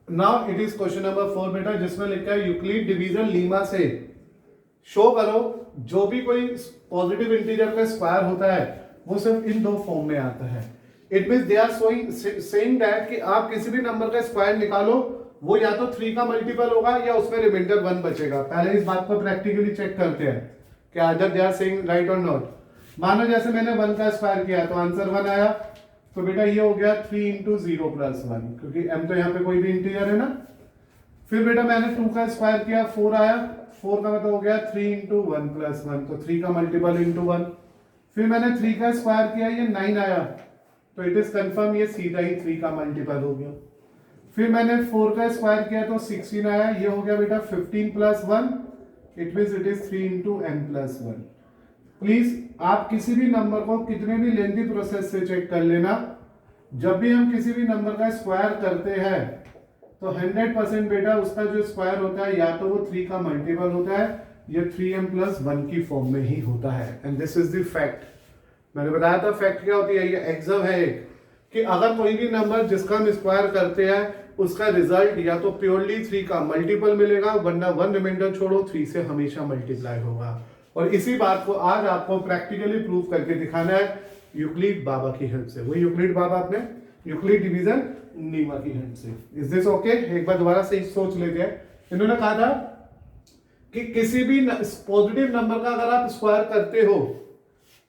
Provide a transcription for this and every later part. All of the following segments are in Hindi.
Now it is question number 4 बेटा, जिसमें लिखा है यूक्लिड डिवीजन लीमा से शो करो जो भी कोई पॉजिटिव इंटीजर का स्क्वायर होता है वो सिर्फ इन दो फॉर्म में आता है। It means they are saying that कि आप किसी भी नंबर का स्क्वायर निकालो, वो या तो 3 का मल्टीपल होगा या उसमें रिमाइंडर 1 बचेगा। पहले इस बात को प्रैक्टिकली चेक करते हैं कि आदर दे आर सेइंग राइट और नॉट। मानो जैसे मैंने 1 का स्क्वायर किया तो आंसर 1 आया, तो बेटा ये हो गया 3 इंटू 0 प्लस 1, क्योंकि m तो यहाँ पे कोई भी इंटीजर है ना। फिर बेटा मैंने 2 का स्क्वायर किया, 4 आया, 4 का मतलब हो गया 3 इंटू 1 प्लस 1, तो 3 का मल्टीपल इंटू 1। फिर मैंने 3 का स्क्वायर किया, ये 9 आया, तो इट इज कंफर्म ये सीधा ही 3 का मल्टीपल हो गया। फिर मैंने 4 का स्क्वायर किया तो 16 आया, ये हो गया बेटा 15 plus 1, it means it is 3 into n plus 1। Please आप किसी भी नंबर को कितने भी लेंथी प्रोसेस से चेक कर लेना, जब भी हम किसी भी नंबर का स्क्वायर करते हैं तो 100% बेटा उसका जो स्क्वायर होता है या तो वो 3 का मल्टीपल होता है या 3m प्लस 1 की फॉर्म में ही होता है। And this is the fact. मैंने बताया था फैक्ट क्या होती है, ये एग्जाम है एक, कि अगर कोई भी नंबर जिसका हम स्क्वायर करते हैं उसका रिजल्ट या तो प्योरली 3 का मल्टीपल मिलेगा, वरना 1 रिमाइंडर छोड़ो 3 से हमेशा मल्टीप्लाई होगा। और इसी बात को आज आपको प्रैक्टिकली प्रूव करके दिखाना है यूक्लिड बाबा की हेल्प से। वही यूक्लिड बाबा अपने यूक्लिड डिवीजन लीमा की हेल्प से। Is this okay? एक बार दोबारा से सोच लेते हैं। इन्होंने कहा था कि किसी भी पॉजिटिव नंबर का अगर आप स्क्वायर करते हो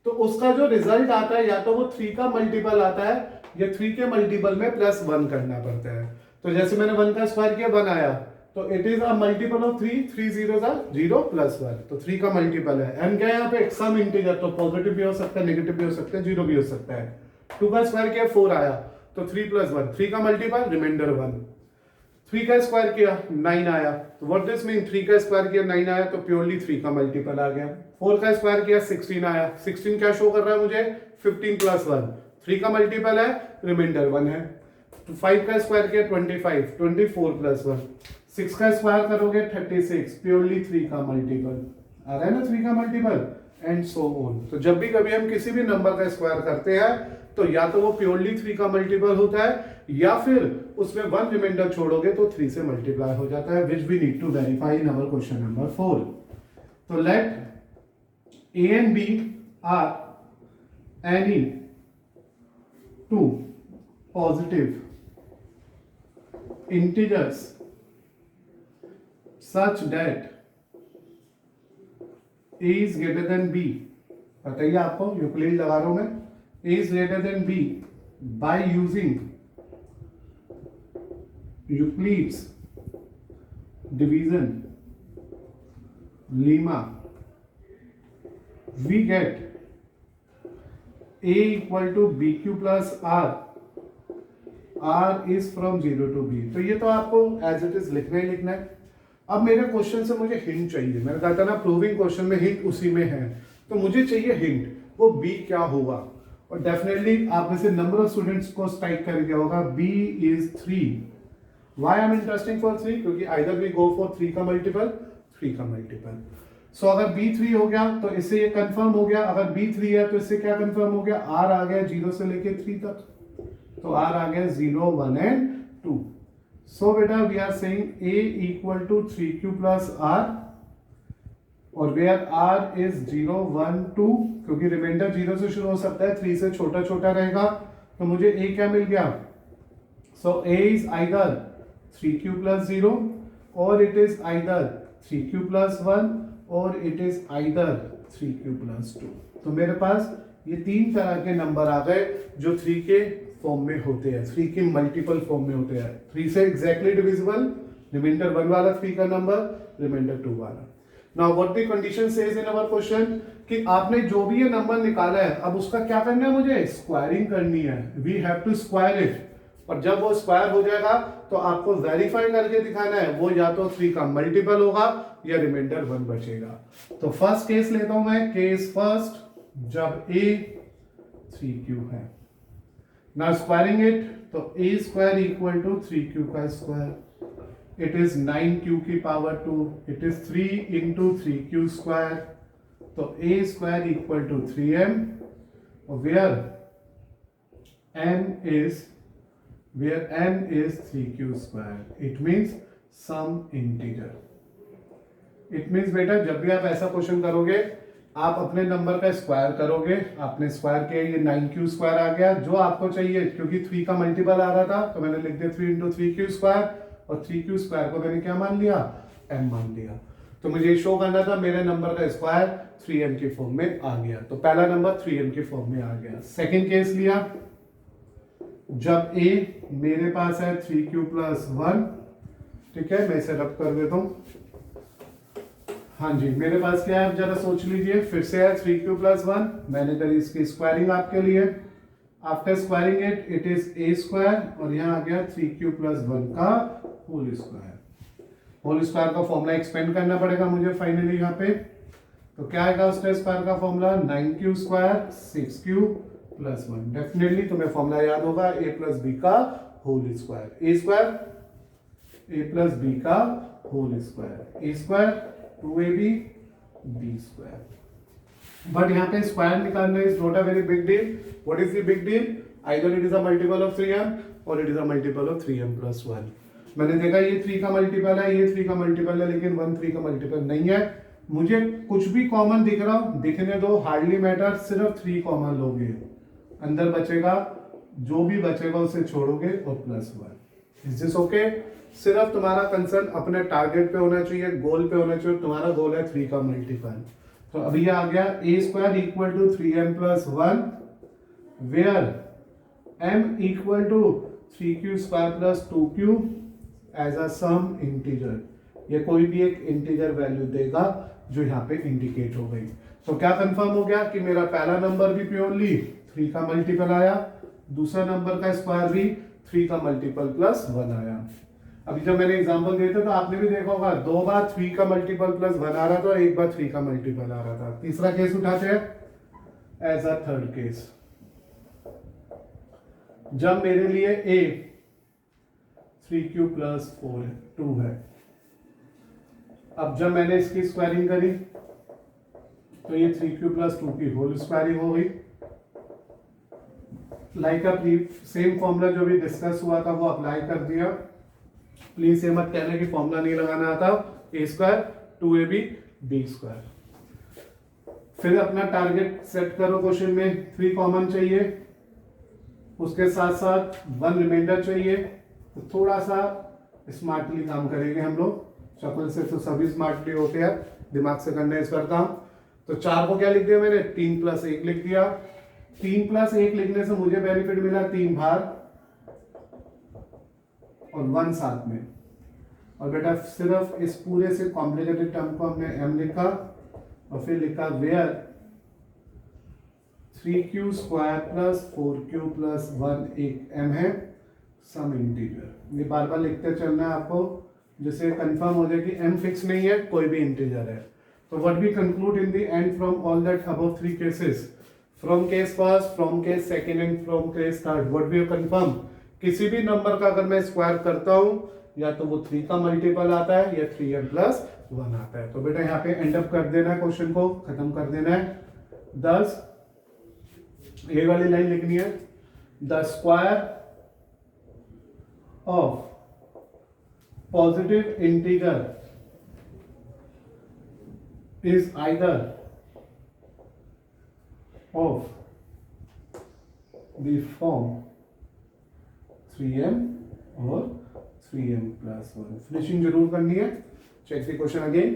तो उसका जो रिजल्ट आता है या तो वो 3 का मल्टीपल आता है या 3 के मल्टीपल में प्लस 1 करना पड़ता है। तो जैसे मैंने 1 का स्क्वायर किया 1 आया, तो it is a multiple of 3, 3 zero था 0 प्लस 1, तो 3 का मल्टीपल है। एंड क्या है यहाँ पे सम इंटीजर, तो पॉजिटिव भी हो सकता है, नेगेटिव भी हो सकता है, 0 भी हो सकता है। 2 का स्क्वायर किया 4 आया, तो 3 प्लस 1, 3 का मल्टीपल रिमाइंडर 1। 3 का स्क्वायर किया 9 आया, तो व्हाट दिस मीन, 3 का स्क्वायर किया 9 आया तो प्योरली 3 का मल्टीपल आ गया। 4 का स्क्वायर किया 16 आया, 16 क्या शो कर रहा है मुझे, 15 प्लस 1, 3 का मल्टीपल है, रिमाइंडर 1 है। तो 5 का स्क्वायर किया 25, 24 प्लस 1, 6 का स्क्वायर करोगे 36, प्योरली 3 का मल्टीपल आ रहा है ना, 3 का मल्टीपल, एंड सो ऑन। तो जब भी कभी हम किसी भी नंबर का स्क्वायर करते हैं तो या तो वो प्योरली 3 का मल्टीपल होता है या फिर उसमें 1 रिमाइंडर छोड़ोगे तो 3 से मल्टीप्लाई हो जाता है, which we need to verify in our question number 4। तो let A and B are any two positive integers such that A is greater than B। बताइए आपको, यूक्लिड लगा रहा हूं मैं, A is greater than B by using Euclid's division lemma we get A equal to BQ plus R, R is from 0 to B। तो ये तो आपको एज इट इज लिखना ही लिखना है। अब मेरे क्वेश्चन से मुझे हिंट चाहिए, मैंने कहा था ना प्रूविंग क्वेश्चन में हिंट उसी में है, तो मुझे चाहिए हिंट, वो B क्या होगा। और डेफिनेटली आप में से नंबर ऑफ स्टूडेंट्स को स्ट्राइक कर गया होगा, B is 3। Why I'm interesting for 3? क्योंकि either we go for 3 का मल्टीपल, 3 का मल्टीपल। सो अगर B3 हो गया तो इससे ये कंफर्म हो गया, अगर B3 है तो इससे क्या कंफर्म हो गया, R आ गया 0 से लेके 3 तक, तो R आ गया 0, 1 एंड 2। सो बेटा we are saying A equal to 3Q plus R, और वेयर R इज 0, 1, 2, क्योंकि रिमाइंडर 0 से शुरू हो सकता है, 3 से छोटा छोटा रहेगा, तो मुझे A क्या मिल गया। सो A is either 3Q plus 0 और it is either 3Q plus 1 और it is either 3Q plus 2। तो मेरे पास ये 3 तरह के नंबर आ गए जो 3 के फॉर्म में होते हैं, 3 के मल्टीपल फॉर्म में होते हैं। 3 से एग्जैक्टली डिविजिबल, रिमाइंडर 1 वाला 3 का नंबर, रिमाइंडर 2 वाला। Now what the condition says in our question, कि आपने जो भी ये नंबर निकाला है अब उसका क्या करना है, मुझे स्क्वायरिंग करनी है। We have to square it, और जब वो स्क्वायर हो जाएगा तो आपको वेरीफाई करके दिखाना है वो या तो 3 का मल्टीपल होगा या रिमाइंडर 1 बचेगा। तो फर्स्ट केस लेता हूं मैं, केस फर्स्ट, जब A 3Q है। नाउ स्क्वायरिंग इट, तो A square equal to 3Q का स्क्वायर, इट इज 9Q की power 2, it is 3 into 3Q square, तो A square equal to 3M, where M is where n is 3q square. It means some integer. It means बेटा जब भी आप ऐसा क्वेश्चन करोगे आप अपने नंबर का स्क्वायर करोगे, आपने स्क्वायर किया, ये 9q स्क्वायर आ गया जो आपको चाहिए, क्योंकि 3 का मल्टीपल आ रहा था तो मैंने लिख दिया 3 × 3q स्क्वायर, और 3q स्क्वायर को मैंने क्या मान लिया, m मान लिया। तो मुझे शो करना था मेरे नंबर का स्क्वायर 3m की फॉर्म में आ गया, तो पहला नंबर 3m की फॉर्म में आ गया। सेकंड केस लिया, जब a मेरे पास है 3q + 1, ठीक है, मैं इसे रब कर देता हूं। हाँ जी, मेरे पास क्या है, जरा सोच लीजिए, फिर से है 3q + 1, मैंने करी इसकी स्क्वायरिंग आपके लिए। After squaring it is a square, और यहाँ आ गया 3q + 1 का होल स्क्वायर। होल स्क्वायर का फॉर्मूला एक्सपेंड करना पड़ेगा मुझे फाइनली यहाँ पे, तो क्या आएगा उसका स्क्वायर का formula, 9q square 6q + 1। Definitely तुम्हें फॉर्मूला याद होगा, a + b का whole square, a square a + b का whole square, a square 2ab b square. But यहाँ पे स्क्वायर निकालना is not a very big deal. What is the big deal, either it is a multiple of 3m और it is a multiple of 3m + 1। मैंने देखा ये 3 का मल्टीपल है, ये 3 का मल्टीपल है, लेकिन 1 3 का मल्टीपल नहीं है। मुझे कुछ भी कॉमन दिख रहा हो, दिखने दो, हार्डली मैटर, सिर्फ 3 कॉमन लोगे, अंदर बचेगा, जो भी बचेगा उसे छोड़ोगे और +1। Is this okay? सिर्फ तुम्हारा कंसर्न अपने टारगेट पे होना चाहिए, गोल पे होना चाहिए। तुम्हारा गोल है 3 का मल्टीपल, तो अभी ये आ गया a square = 3m + 1, where m = 3q square + 2q as a sum integer. ये कोई भी एक इंटीजर वैल्यू देगा जो यहाँ पे इंडिकेट हो गई। तो क्या कंफर्म हो गया कि मेरा पहला नंबर भी प्योरली 3 का मल्टीपल आया, दूसरा नंबर का स्क्वायर भी 3 का मल्टीपल + 1 आया। अभी जब मैंने एग्जांपल दिए थे तो आपने भी देखा होगा, 2 बार 3 का मल्टीपल + 1 आ रहा था, एक बार 3 का मल्टीपल आ रहा था। तीसरा केस उठाते हैं एज अ थर्ड केस, जब मेरे लिए a 3q + 2 है। अब जब मैंने इसकी स्क्वायरिंग करी तो ये 3q + 2 की होल स्क्वायरिंग हो गई। लाइक अ सेम फॉर्मूला जो भी डिस्कस हुआ था वो अप्लाई कर दिया। प्लीज ये मत कहना कि फॉर्मूला नहीं लगाना आता, a square 2ab b square. फिर अपना टारगेट सेट करो, क्वेश्चन में 3 कॉमन चाहिए, उसके साथ साथ 1 रिमाइंडर चाहिए। तो थोड़ा सा स्मार्टली काम करेंगे हम लोग, शक्ल से तो सभी स्मार्टली होते हैं, दिमाग से करना इस पर काम। तो 4 को क्या लिख दिया मैंने, 3 + 1 लिख दिया। 3 + 1 लिखने से मुझे बेनिफिट मिला 3 बार और 1 साथ में। और बेटा सिर्फ इस पूरे से कॉम्प्लिकेटेड टर्म को हमने m लिखा और फिर लिखा वेयर 3q स्क्वायर + 4q + 1 एक m है, सम इंटीजर। ये बार बार लिखते चलना है आपको, जिससे कंफर्म हो जाए कि m फिक्स नहीं है, कोई भी इंटीजर है। तो what we conclude in the end from all that above 3 cases, from case first, from case second and from case third, what we confirm, किसी भी नंबर का अगर मैं स्क्वायर करता हूं या तो वो 3 का मल्टीपल आता है या 3m + 1 आता है। तो बेटा यहाँ पे एंड अप कर देना है, क्वेश्चन को खत्म कर देना है। 10 ये वाली लाइन लिखनी है, the square of positive integer is either of the form 3m और 3m + 1। फिनिशिंग जरूर करनी है। Check the question again.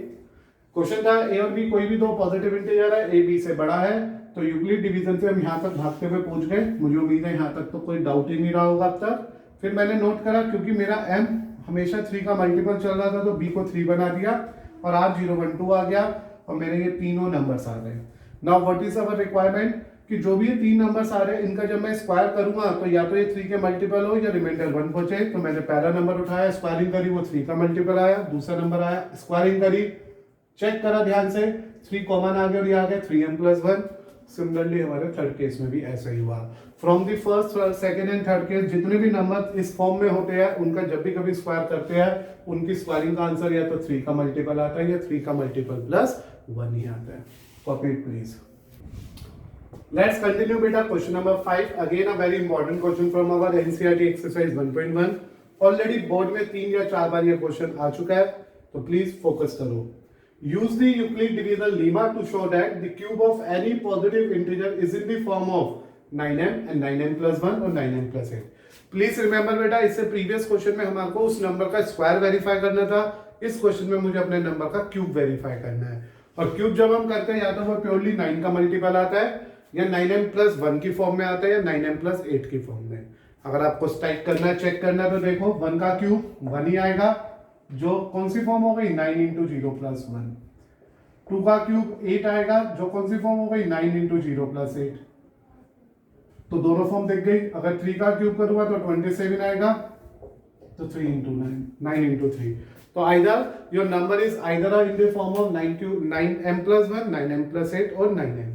Question था a और b कोई भी 2 पॉजिटिव इंटीजर है, a b से बड़ा है, तो यूक्लिड डिवीजन से हम यहां तक भागते हुए पहुंच गए। मुझे उम्मीद है यहां तक तो कोई डाउट ही नहीं रहा होगा अब तक। फिर मैंने नोट करा क्योंकि मेरा m हमेशा 3 का मल्टीपल चल रहा था तो b को 3 बना दिया और आज 0 1 2 आ गया और मेरे ये तीनों नंबर्स आ गए। Now what is our requirement कि जो भी ये 3 नंबर्स आ रहे हैं इनका जब मैं स्क्वायर करूंगा तो या तो ये 3 के मल्टीपल हो या रिमाइंडर 1 बचे। तो मैंने पहला नंबर उठाया, स्क्वायरिंग करी, वो 3 का मल्टीपल आया। दूसरा नंबर आया, स्क्वायरिंग करी, चेक करा ध्यान से, 3 कॉमन आ गया और ये आ गया 3m + 1। सिमिलरली हमारे थर्ड केस में भी ऐसा ही हुआ। From the first, second and third case जितने भी नंबर इस फॉर्म में होते हैं उनका जब भी कभी स्क्वायर करते हैं उनकी स्क्वायरिंग का आंसर या तो 3 का मल्टीपल आता है या 3 का मल्टीपल + 1 ही आता है। Copy it please. Let's continue beta. Question number 5. Again a very important question from our NCERT exercise 1.1. Already board में 3 या 4 बार ये क्वेश्चन आ चुका है, तो प्लीज फोकस करो. Use the Euclid divisor lemma to show that the cube of any positive integer is in the form of 9m and 9m plus 1 और 9m plus 8. प्लीज रिमेंबर बेटा, इससे प्रीवियस क्वेश्चन में हमारे को उस नंबर का स्क्वायर वेरीफाई करना था. इस क्वेश्चन में मुझे अपने नंबर का क्यूब वेरीफाई करना है. और क्यूब जब हम करते हैं या तो वो प्योरली 9 का मल्टीपल आता है, या 9m प्लस 1 की फॉर्म में आता है, या 9m प्लस 8 की फॉर्म में. अगर आपको स्ट्राइक करना है, चेक करना है, तो देखो 1 का क्यूब 1 ही आएगा, जो कौन सी फॉर्म हो गई 9 इंटू 0 प्लस 1. 2 का क्यूब 8 आएगा, जो कौन सी फॉर्म हो गई 9 इंटू 0 प्लस 8. तो दोनों फॉर्म दिख गई. अगर 3 का क्यूब करूंगा तो 27 आएगा, तो 3 इंटू 9 इंटू 3. तो either your number is either in the form of 9m plus 1, 9m plus 8 और 9m.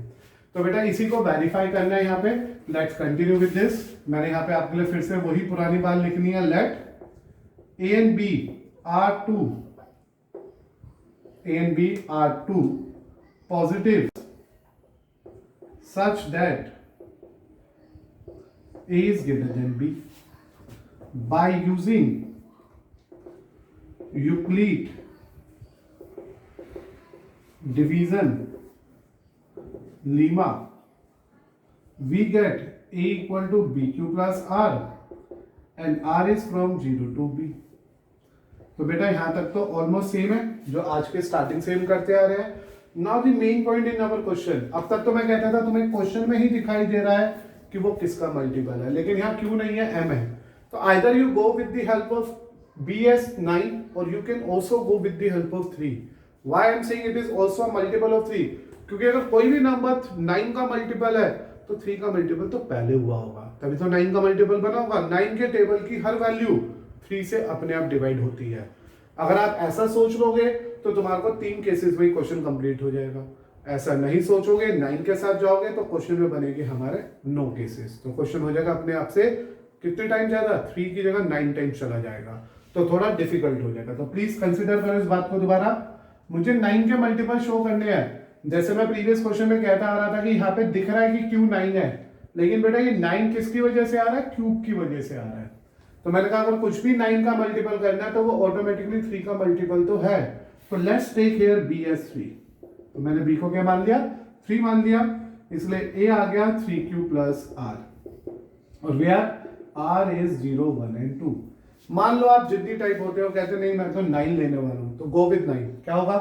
तो बेटा इसी को वेरीफाई करना है यहाँ पे. Let's continue with this. मैंने यहाँ पे आपके लिए फिर से वही पुरानी बात लिखनी है. Let a and b are two positives such that a is greater than b. By using Euclid division lemma, we get a equal to bq plus r and r is from 0 to b. तो बेटा यहां तक तो ऑलमोस्ट सेम है, जो आज के स्टार्टिंग से हम करते आ रहे हैं. Now the main point in our question. अब तक तो मैं कहता था तुम्हें क्वेश्चन में ही दिखाई दे रहा है कि वो किसका मल्टीपल है, लेकिन यहाँ क्यों नहीं है, m है. तो either you go with the help of bs9 और you can also go with the help of 3. Why I am saying it is also a multiple of 3? क्योंकि अगर कोई भी नंबर 9 का मल्टीपल है तो 3 का मल्टीपल तो पहले हुआ होगा, तभी तो 9 का मल्टीपल बना होगा. 9 के टेबल की हर वैल्यू 3 से अपने आप डिवाइड होती है. अगर आप ऐसा सोच लोगे तो तुम्हारे को 3 केसेस में क्वेश्चन कंप्लीट हो जाएगा. ऐसा नहीं सोचोगे, 9 के साथ जाओगे, तो क्वेश्चन में बनेगी हमारे 9 केसेस. तो क्वेश्चन हो जाएगा अपने आप से कितने टाइम ज्यादा, 3 की जगह 9 टाइम्स चला जाएगा, तो थोड़ा डिफिकल्ट हो जाएगा. तो प्लीज कंसिडर करो इस बात को दोबारा. मुझे 9 के मल्टीपल शो करने हैं. जैसे मैं प्रीवियस क्वेश्चन में कहता आ रहा था कि यहाँ पे दिख रहा है कि क्यू 9 है, लेकिन बेटा ये 9 किसकी वजह से आ रहा है, क्यूब की वजह से आ रहा है. तो मैंने कहा अगर कुछ भी 9 का मल्टीपल करना है तो वो ऑटोमेटिकली 3 का मल्टीपल तो है. तो let's take here b as 3. तो मैंने b को क्या मान लिया, 3 मान लिया, इसलिए a आ गया 3q प्लस r. और वेयर r इज 0, 1 and 2. मान लो आप जिद्दी टाइप होते हो, कहते नहीं मैं तो 9 लेने वाला हूं, तो गो विद 9. क्या होगा,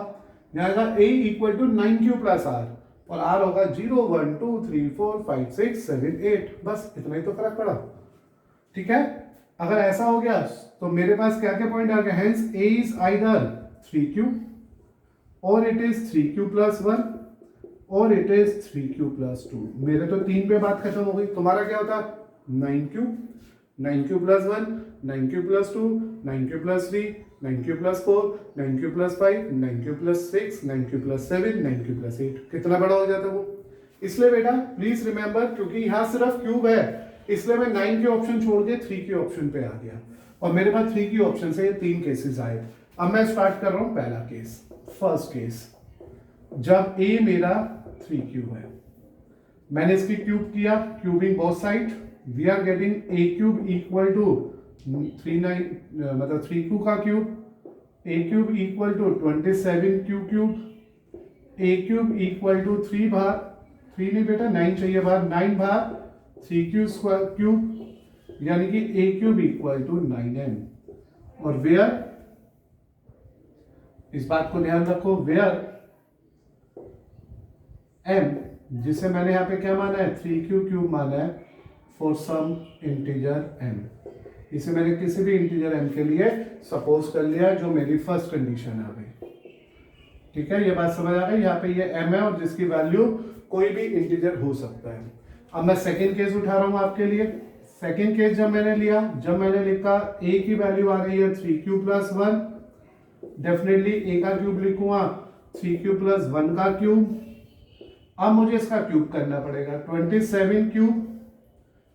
यहाँ a equal to 9q plus r और r होगा 0, 1, 2, 3, 4, 5, 6, 7, 8. बस इतना ही तो फर्क पड़ा. ठीक है. अगर ऐसा हो गया तो मेरे पास क्या क्या पॉइंट आ गया. Hence a is either 3q और इट इज 3q प्लस 1 और इट इज 3q प्लस 2. मेरे तो 3 पे बात खत्म हो गई. तुम्हारा क्या होता, 9q plus 1, 9q plus 2, 9q plus 3, 9q plus 4, 9q plus 5, 9q plus 6, 9q plus 7, 9q plus 8. कितना बड़ा हो जाता है वो. इसलिए बेटा प्लीज रिमेंबर, क्योंकि यहां सिर्फ क्यूब है, इसलिए मैं 9 के ऑप्शन छोड़ के 3 के ऑप्शन पे आ गया और मेरे पास 3 की ऑप्शन से 3 केसेस आए. अब मैं स्टार्ट कर रहा हूं पहला केस. फर्स्ट केस, जब a मेरा 3q है, मैंने इसकी क्यूब किया, cubing both side, we are getting a cube equal to 3q का cube, a cube equal to 27q cube, a cube equal to 3 भाग 3 नहीं बेटा 9 चाहिए बाहर, 9 भाग 3q स्क्वायर क्यूब, यानी कि a cube equal to 9m. और वेयर, इस बात को ध्यान रखो, वेयर m, जिसे मैंने यहां पे क्या माना है, 3q क्यूब माना है, फॉर सम इंटीजर m. इसे मैंने किसी भी इंटीजर m के लिए सपोज कर लिया जो मेरी फर्स्ट कंडीशन आ गई. ठीक है, ये बात समझ आ गई. यहाँ पे ये m है और जिसकी वैल्यू कोई भी इंटीजर हो सकता है. अब मैं सेकेंड केस उठा रहा हूं आपके लिए. सेकेंड केस जब मैंने लिया, जब मैंने लिखा a की वैल्यू आ रही है 3q प्लस 1, डेफिनेटली a का क्यूब लिखूंगा 3q प्लस 1 का क्यूब. अब मुझे इसका क्यूब करना पड़ेगा 27 क्यूब.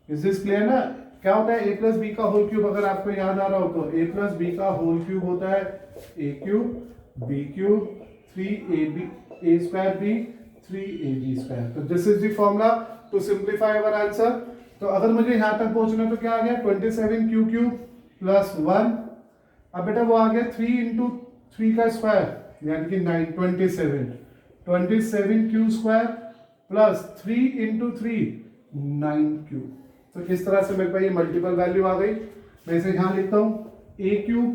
इज दिस क्लियर ना. क्या होता है a प्लस बी का होल क्यूब, अगर आपको याद आ रहा हो तो a प्लस बी का होल क्यूब होता है a cube b cube 3ab a square b 3ab square. तो this is the formula. To simplify our answer. तो अगर मुझे यहां तक पहुंचना तो क्या आ गया 27 क्यू प्लस 1। अब बेटा वो आ गया 3 इंटू 3 का स्क्वायर यानी कि 27 Q square plus 3 into 3 9 Q. तो इस तरह से मेरे पास ये मल्टीपल वैल्यू आ गई। मैं इसे यहां लिखता हूं A cube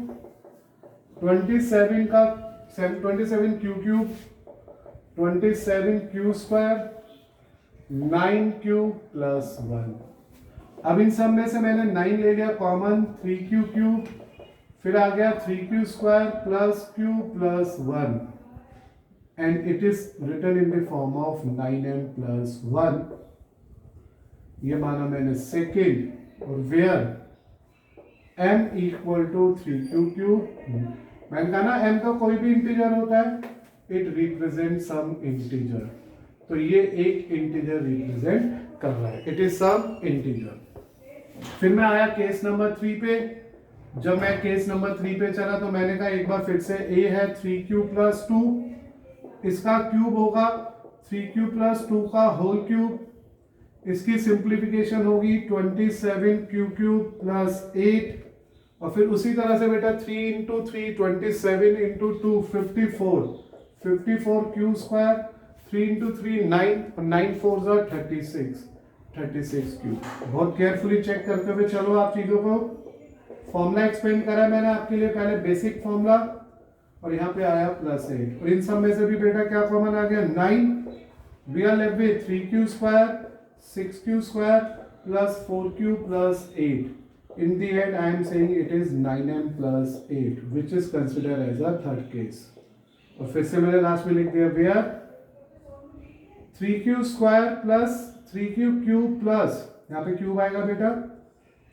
27 Q square 9 Q plus 1। अब इन सब में से मैंने 9 ले लिया कॉमन, 3 क्यू क्यूब, फिर आ गया 3 q square plus q plus 1 and it is written in the form of 9m plus 1। ये माना मैंने सेकेंड, और where m equal to 3 q cube. मैंने कहा ना m का कोई भी इंटीजर होता है, इट रिप्रेजेंट सम इंटीजर। तो ये एक इंटीजर रिप्रेजेंट कर रहा है, इट इज सम इंटीजर। फिर मैं आया केस नंबर 3 पे। जब मैं केस नंबर 3 पे चला तो मैंने कहा एक बार फिर से a है 3q प्लस 2, इसका क्यूब होगा 3q प्लस 2 का होल क्यूब, इसकी सिंप्लीफिकेशन होगी 27q क्यूब प्लस 8, और फिर उसी तरह से बेटा 3 into 3 27 into 2 54 Q square, 3 into 3 9 और 9 4 जा 36 क्यू। बहुत केयरफुली चेक करते हुए चलो आप चीजों को। फॉर्मूला एक्सपेंड करा है मैंने आपके लिए, पहले बेसिक फॉर्मूला, और यहाँ पे आया प्लस 8, और इन सब में से भी बेटा क्या कॉमन आ गया 9। We are left with 3q square 6q square plus 4q plus 8। In the end, I am saying it is 9m plus 8, which is considered as a third case. और फिर से मैंने लास्ट में लिख दिया where 3q square plus 3q cube plus, यहाँ पे क्यूब आएगा बेटा,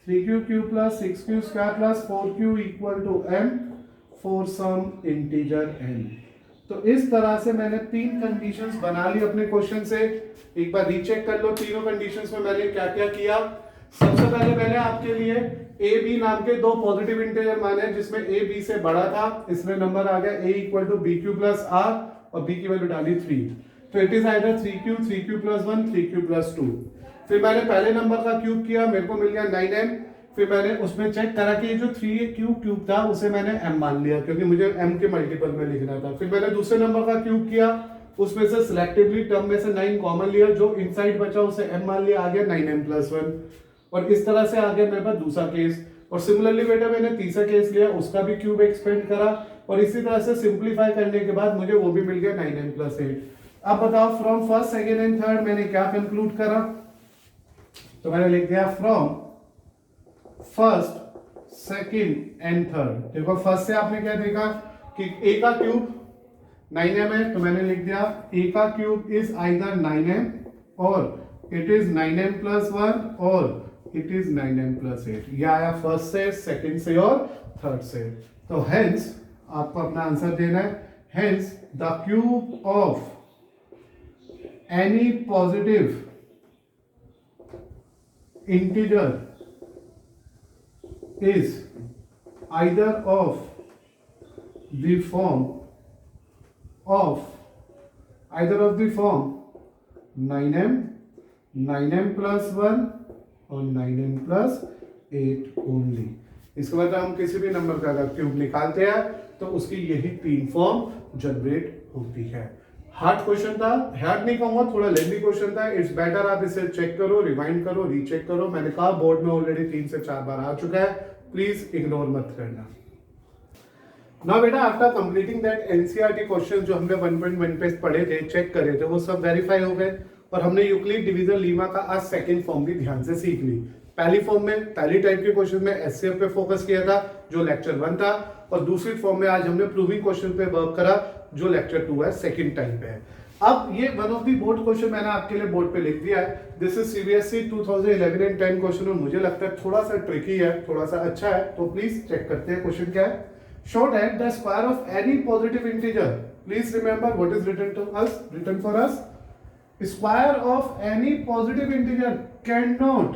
3q cube plus 6q square plus 4q equal to m for some integer n। तो इस तरह से मैंने 3 कंडीशंस बना ली अपने क्वेश्चन से। एक बार रीचेक कर लो तीनों कंडीशंस में मैंने क्या क्या किया। सबसे पहले मैंने आपके लिए a b नाम के दो पॉजिटिव इंटीजर माने जिसमें a b से बड़ा था, इसमें नंबर आ गया a equal to B Q plus r और b की वैल्यू डाली 3, तो it is either 3q plus 1 3q plus 2। फिर मैंने पहले नंबर का क्यूब किया, मेरे को मिल गया 9m। फिर मैंने उसमें चेक करा कि जो 3q क्यूब था उसे मैंने m मान लिया क्योंकि मुझे m के मल्टीपल में लिखना था। फिर मैंने दूसरे नंबर का क्यूब किया, उसमें से सिलेक्टिवली टर्म में से 9 कॉमन लिया, जो इनसाइड बचा उसे m मान लिया, आ गया 9m प्लस 1। और इस तरह से आ गया मेरे पास दूसरा केस। और सिमिलरली बेटा मैंने तीसरा केस लिया, उसका भी क्यूब एक्सपेंड करा, और इसी तरह से सिंप्लीफाई करने के बाद मुझे वो भी मिल गया 9m प्लस 8। अब बताओ from first second and third मैंने क्या कंक्लूड करा। तो मैंने लिख दिया from first second and third. देखो फर्स्ट से आपने क्या देखा कि a का क्यूब 9m है, तो मैंने लिख दिया a का क्यूब इज आइदर 9m और इट इज 9m प्लस 1 और इट इज 9m प्लस 8। यह आया फर्स्ट से, सेकंड से और थर्ड से। तो हेंस आपको अपना आंसर देना है, hence the cube of any positive integer is either of the form 9m, 9m plus 1 और 9m plus 8 ओनली। इसके बाद हम किसी भी नंबर का अगर क्यूब निकालते हैं तो उसकी यही 3 फॉर्म जनरेट होती है। हार्ड क्वेश्चन था, हार्ड नहीं कहूंगा, थोड़ा लेंथी क्वेश्चन था। इट्स बेटर आप इसे चेक करो, रिवाइंड करो, रीचेक करो। मैंने कहा बोर्ड में ऑलरेडी 3 से 4 बार आ चुका है, प्लीज इग्नोर मत करना। ना बेटा after completing that NCERT question जो हमने 1.1 पे पढ़े थे, चेक करे थे, वो सब वेरीफाई हो गए और हमने यूक्लिड डिवीजन लीमा का आज सेकंड फॉर्म भी ध्यान से सीख ली। पहली फॉर्म में पहली टाइप के क्वेश्चन में एचसीएफ पे फोकस किया था जो लेक्चर 1 था, और दूसरी फॉर्म में आज हमने प्रूविंग क्वेश्चन पे वर्क करा जो लेक्चर 2 है, सेकंड टाइप पे है। अब ये one of the board question मैंने आपके लिए बोर्ड पे लिख दिया है। This is CBSE 2011 and 10 question और मुझे लगता है थोड़ा सा ट्रिकी है, थोड़ा सा अच्छा है, तो प्लीज चेक करते हैं क्वेश्चन क्या है। Show that the square of any positive integer, please remember what is written for us, square of any positive integer can not.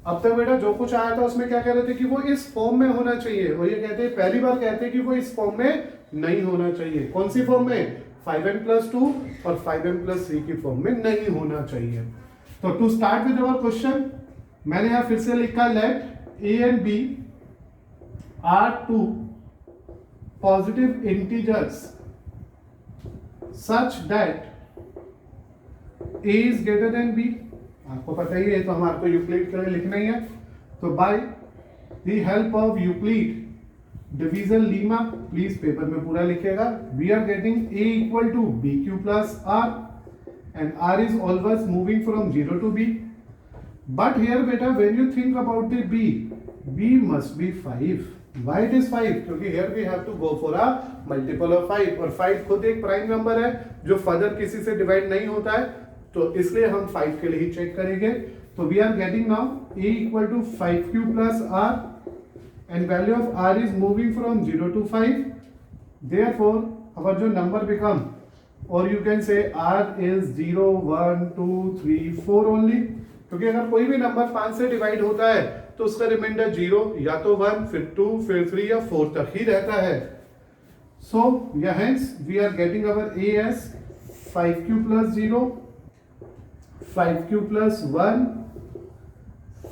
अब तक बेटा जो कुछ आया था उसमें क्या कह रहे थे कि वो इस फॉर्म में होना चाहिए, और ये कहते हैं पहली बार कहते हैं कि वो इस फॉर्म में नहीं होना चाहिए। कौन सी फॉर्म में? 5n प्लस 2 और 5n प्लस 3 की फॉर्म में नहीं होना चाहिए। तो to start with our question, मैंने यहां फिर से लिखा let a and b are two positive integers such that a is greater than b। आपको पता ही है, तो हमारे को यूक्लिड के लिए लिखना ही है। तो by the help of Euclid division lemma, please paper में पूरा लिखेगा, we are getting a equal to B Q plus R and r is always moving from 0 to b। But here बेटा when you think about the b must be 5। Why it is 5? क्योंकि here we have to go for a multiple of 5 और 5 खुद एक प्राइम नंबर है जो फर्दर किसी से डिवाइड नहीं होता है, तो इसलिए हम 5 के लिए ही चेक करेंगे। तो we are getting now a equal to 5q plus r and value of r is moving from 0 to 5। Therefore our जो नंबर बिकम, और you can say r is 0 1 2 3 4 only, क्योंकि अगर कोई भी नंबर 5 से डिवाइड होता है तो उसका रिमाइंडर 0 या तो 1 फिर 2 फिर 3 या 4 तक ही रहता है। So hence we are getting our a as 5q plus 0, 5q plus 1,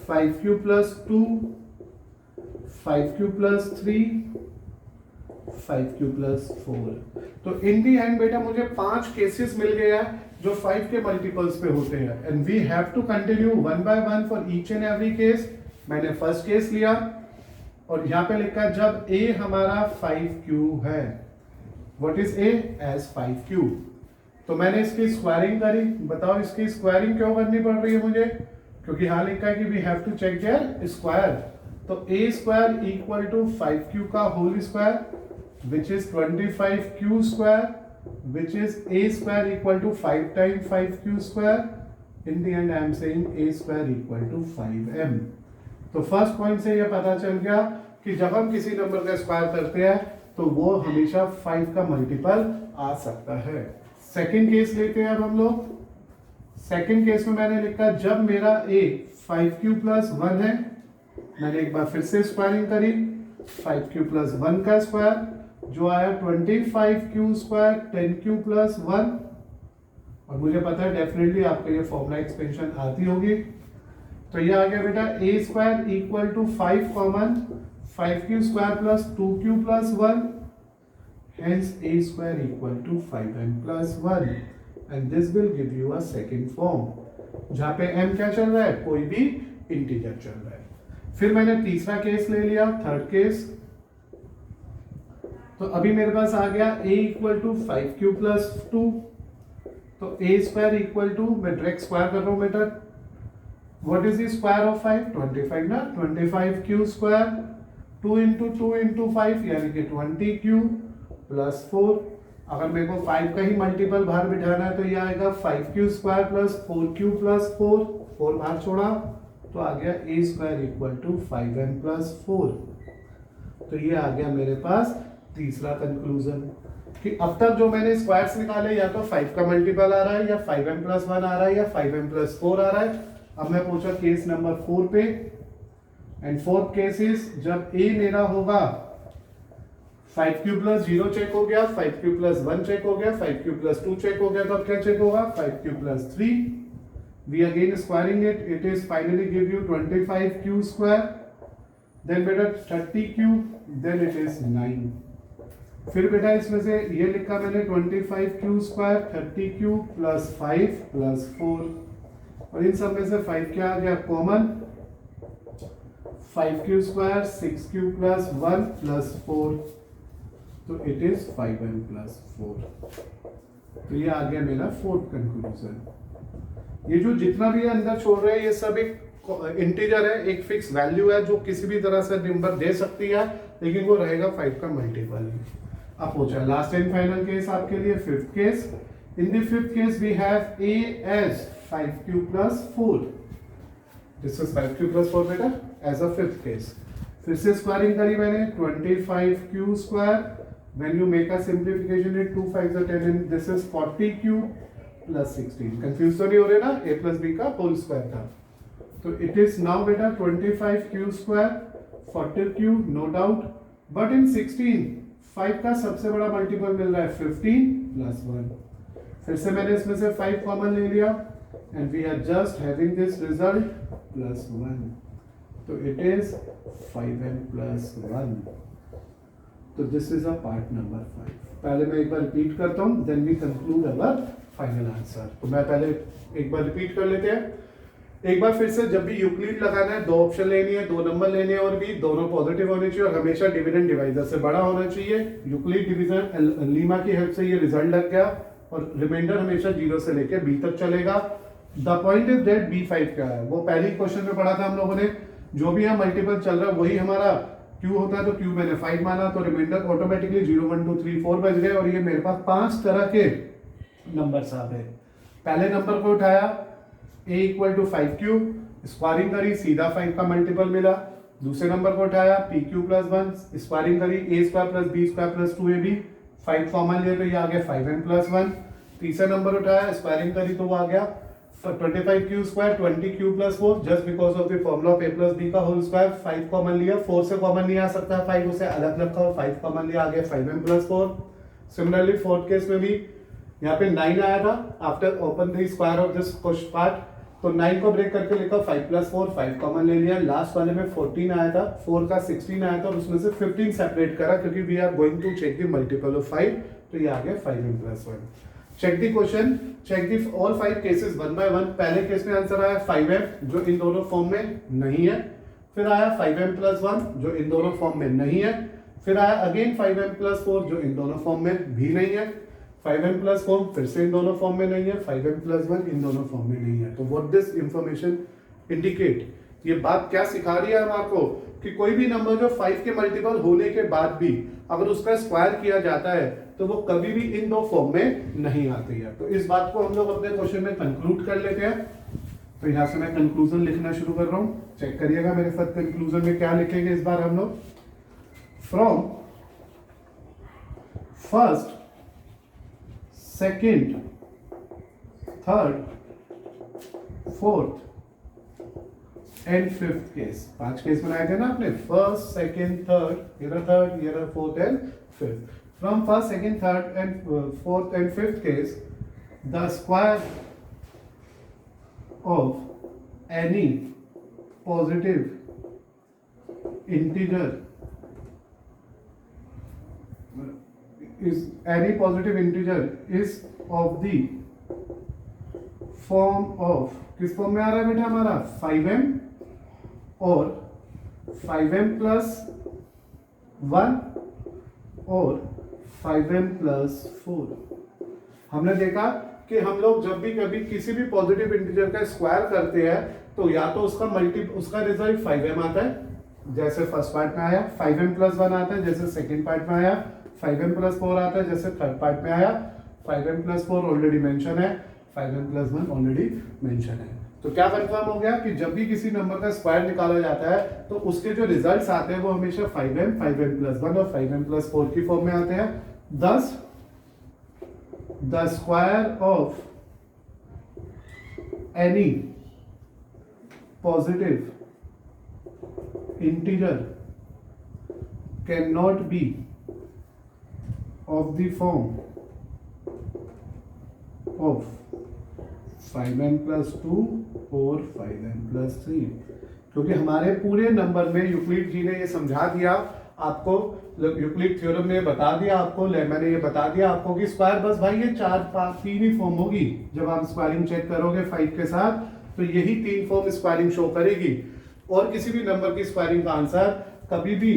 5q plus 2, 5q plus 3, 5q plus 4। तो इन दी एंड बेटा मुझे 5 केसेस मिल गया जो 5 के मल्टीपल्स पे होते हैं, and we have to continue one by one for each and every case. मैंने फर्स्ट केस लिया और यहां पे लिखा जब a हमारा 5q है, what is a as 5q। तो मैंने इसकी स्क्वायरिंग करी। बताओ इसकी स्क्वायरिंग क्यों करनी पड़ रही है मुझे? क्योंकि यहां लिखा है कि we have to check their square. तो a square equal to 5q का whole square which is 25q square which is a square equal to 5 time 5q square. In the end I am saying a square equal to 5m। तो फर्स्ट पॉइंट से यह पता चल गया कि जब हम किसी नंबर का स्क्वायर करते हैं तो वो हमेशा 5 का मल्टीपल आ सकता है। सेकंड केस लेते हैं अब हम लोग। सेकंड केस में मैंने लिखा जब मेरा a 5q प्लस 1 है, मैंने एक बार फिर से स्क्वायरिंग करी, 5q प्लस 1 का स्क्वायर जो आया 25q स्क्वायर 10q प्लस 1। और मुझे पता है डेफिनेटली आपको ये फॉर्मूला एक्सपेंशन आती होगी। तो ये आ गया बेटा a square equal to 5 common 5q square plus 2q plus 1, hence a square equal to 5m plus 1 and this will give you a second form जहां पे m क्या चल रहा है, कोई भी इंटीजर चल रहा है। फिर मैंने तीसरा केस ले लिया, थर्ड केस। तो अभी मेरे पास आ गया a equal to 5q plus 2। तो a स्क्वायर इक्वल टू, मैं डायरेक्ट स्क्वायर कर रहा हूं बेटा, what is the square of 5? 25 ना, 25q स्क्वायर 2 इंटू 2 इंटू 5 यानी कि 20q प्लस 4। अगर मेरे को 5 का ही मल्टीपल बाहर बिठाना है तो ये आएगा 5q square plus 4q plus 4, 4 बाहर छोड़ा तो आ गया a square equal to 5m plus 4। तो ये आ गया मेरे पास तीसरा कंक्लूजन कि अब तक जो मैंने स्क्वायर्स निकाले या तो 5 का मल्टीपल आ रहा है या 5m प्लस 1 आ रहा है या 5m प्लस 4 आ रहा है। अब मैं पूछा केस नंबर 4 पे, एंड फोर्थ केस इज जब a मेरा होगा 5q प्लस 0 चेक हो गया, 5q प्लस 1 चेक हो गया, 5q प्लस 2 चेक हो गया, तो अब क्या चेक होगा? 5q plus 3। We again squaring it, it is finally give you 25q square, then बेटा 30q, देन इट इज 9। फिर बेटा इसमें से ये लिखा मैंने 25q square 30q plus 5 plus 4, और इन सब में से 5 क्या आ गया common, 5q square 6q plus 1 plus 4, तो इट इज 5m प्लस 4। तो ये आ गया मेरा फोर्थ कंक्लूजन। ये जो जितना भी अंदर छोड़ रहे हैं ये सब एक इंटीजर है, एक फिक्स वैल्यू है जो किसी भी तरह से नंबर दे सकती है, लेकिन वो रहेगा 5 का मल्टीपल। अब पूछा लास्ट एंड फाइनल केस आपके लिए, fifth case. In the fifth case we have a as 5q plus 4। This is 5q plus 4 बेटा एज अ फिफ्थ केस। फिर से स्क्वायरिंग करी मैंने 25q square, when you make a simplification it 2 5 10 and this is 40q plus 16। Confuse तो नहीं हो रहे ना, a plus b का होल स्क्वायर था। तो इट इज नाउ बेटा 25q square 40q no doubt, but in 16 5 का सबसे बड़ा मल्टीपल मिल रहा है 15 प्लस 1। फिर से मैंने इसमें से 5 कॉमन ले लिया, and we are just having this result plus 1. So it is 5m plus 1. तो this is a part number 5. पहले मैं एक बार रिपीट करता हूँ, then we conclude our final answer. तो मैं पहले एक बार रिपीट कर लेते हैं. एक बार फिर से, जब भी यूक्लिड लगाना है, 2 ऑप्शन लेनी है, 2 नंबर लेने हैं, और भी दोनों पॉजिटिव होने चाहिए, और हमेशा डिविडेंड डिवाइजर से बड़ा होना चाहिए. यूक्लिड डिवीजन लीमा की हेल्प से ये रिजल्ट लग गया, और रिमाइंडर हमेशा 0 से लेकर b तक चलेगा. The point is that b5 क्या है, वो पहले क्वेश्चन में पढ़ा था हम लोगों ने. जो भी यहाँ मल्टीपल चल रहा है वही हमारा q होता है, तो q मैंने 5 माना, तो रिमाइंडर ऑटोमेटिकली 0 1 2 3 4 बच गए, और ये मेरे पास 5 तरह के नंबर आ गए. पहले नंबर को उठाया a equal to 5q, squaring करी, सीधा 5 का मल्टीपल मिला. दूसरे नंबर को उठाया pq प्लस 1, स्क्वायरिंग करी, a square plus b square plus 2ab, 5 common लिया तो ये आ गया 5m प्लस 1. तीसरा नंबर उठाया, स्क्वायरिंग करी तो वो आ गया 25q square 20q plus 4, just because of the formula of a plus b का होल स्क्वायर. 5 कॉमन लिया, 4 से कॉमन नहीं आ सकता, 5 उसे अलग रखा और 5 कॉमन लिया, आ गया 5m plus 4. Similarly fourth case में भी यहाँ पे 9 आया था, after open the square of this question part, तो 9 को ब्रेक करके लिखा 5 प्लस 4, 5 कॉमन ले लिया. लास्ट वाले में 14 आया था, 4 का 16 आया था, और उसमें से 15 सेपरेट करा, क्योंकि we are going to check the multiple of 5, तो ये आ गया 5m plus 1. Check the question, check the all 5 cases one by one. पहले केस में आंसर आया 5m, जो इन दोनों फॉर्म में नहीं है. फिर आया 5m प्लस 1, जो इन दोनों फॉर्म में नहीं है. फिर आया अगेन 5m प्लस 4, जो इन दोनों फॉर्म में भी नहीं है. 5m प्लस 4 फिर से इन दोनों फॉर्म में नहीं है. 5m प्लस 1 इन दोनों फॉर्म में नहीं है. तो व्हाट दिस इंफॉर्मेशन इंडिकेट, ये बात क्या सिखा रही है हम आपको, कि कोई भी नंबर जो 5 के मल्टीपल होने के बाद भी अगर उसका स्क्वायर किया जाता है, तो वो कभी भी इन दो फॉर्म में नहीं आती है. तो इस बात को हम लोग अपने क्वेश्चन में कंक्लूड कर लेते हैं. तो यहां से मैं कंक्लूजन लिखना शुरू कर रहा हूं. चेक करिएगा मेरे साथ कंक्लूजन में क्या लिखेंगे इस बार हम लोग. From first, second, third, fourth and fifth case, 5 case बनाए थे ना आपने. फर्स्ट, सेकेंड, थर्ड, ये रहा fourth and fifth. From first, second, third, and fourth and fifth case, the square of any positive integer is of the form of, किस फॉर्म में आ रहा है बेटा हमारा, 5m और 5m प्लस 1 और 5m प्लस 4. हमने देखा कि हम लोग जब भी कभी किसी भी पॉजिटिव इंटीजर का स्क्वायर करते हैं, तो या तो उसका रिजल्ट 5m आता है, जैसे फर्स्ट पार्ट में आया. 5m प्लस 1 आता है, जैसे सेकंड पार्ट में आया. 5m प्लस 4 आता है, जैसे थर्ड पार्ट में आया. 5m प्लस 4 ऑलरेडी मेंशन है, 5m प्लस 1 ऑलरेडी मेंशन है. तो क्या कंफर्म हो गया कि जब भी किसी नंबर का स्क्वायर निकाला जाता है, तो उसके जो रिजल्ट्स आते हैं वो हमेशा 5m, 5m प्लस 1 और 5m प्लस 4 की फॉर्म में आते हैं. Thus, the square of any positive integer cannot be of the form of 5m plus 2 और 5m plus 3. क्योंकि हमारे पूरे नंबर में यूक्लिड जी ने ये समझा दिया आपको, यूक्लिड थ्योरम ने बता दिया आपको, मैंने ये बता दिया आपको कि स्क्वायर बस भाई ये 4 5 3 ही फॉर्म होगी. जब आप स्क्वायरिंग चेक करोगे 5 के साथ, तो यही 3 फॉर्म स्क्वायरिंग शो करेगी. और किसी भी नंबर की स्क्वायरिंग का आंसर कभी भी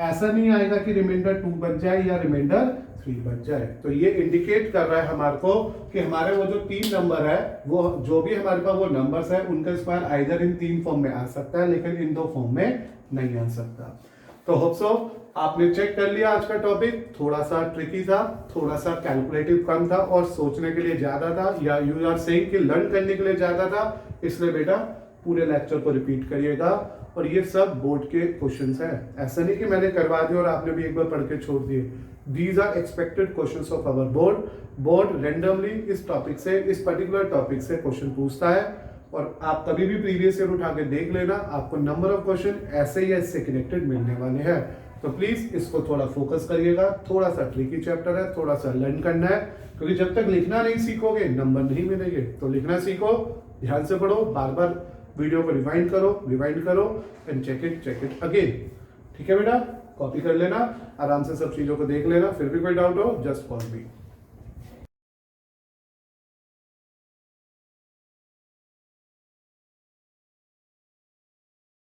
ऐसा नहीं आएगा कि रिमाइंडर 2 बच जाए या रिमाइंडर 3 बच जाए. तो ये इंडिकेट कर रहा है हमारे को कि हमारे वो जो 3 नंबर है, वो जो भी हमारे पास वो नंबर्स है, उनका स्क्वायर आइदर इन 3 फॉर्म में आ सकता है, लेकिन इन 2 फॉर्म में नहीं आ सकता. तो होप सो आपने चेक कर लिया. आज का टॉपिक थोड़ा सा ट्रिकी था, थोड़ा सा कैलकुलेटिव कम था, और सोचने के लिए ज्यादा था, या यू आर सेइंग कि लर्न करने के लिए ज्यादा था. इसलिए बेटा पूरे लेक्चर को रिपीट करिएगा, और ये सब बोर्ड के क्वेश्चंस हैं. ऐसा नहीं कि मैंने करवा दिया और आपने भी एक बार पढ़ के छोड़ दिए. These are expected questions of our board. Board randomly इस टॉपिक से, इस पर्टिकुलर टॉपिक से क्वेश्चन पूछता है, और आप कभी भी प्रीवियस ईयर उठा के देख लेना, आपको नंबर ऑफ क्वेश्चन ऐसे या इससे कनेक्टेड मिलने वाले हैं. तो प्लीज इसको थोड़ा फोकस करिएगा। थोड़ा सा ट्रिकी चैप्टर है, थोड़ा सा लर्न करना है, क्योंकि जब तक लिखना नहीं सीखोगे नंबर नहीं मिलेंगे। तो लिखना सीखो, ध्यान से पढ़ो, बार बार वीडियो को रिवाइंड करो एंड चेक इट अगेन। ठीक है बेटा, कॉपी कर लेना, आराम से सब चीजों को देख लेना। फिर भी कोई डाउट हो जस्ट कॉल मी।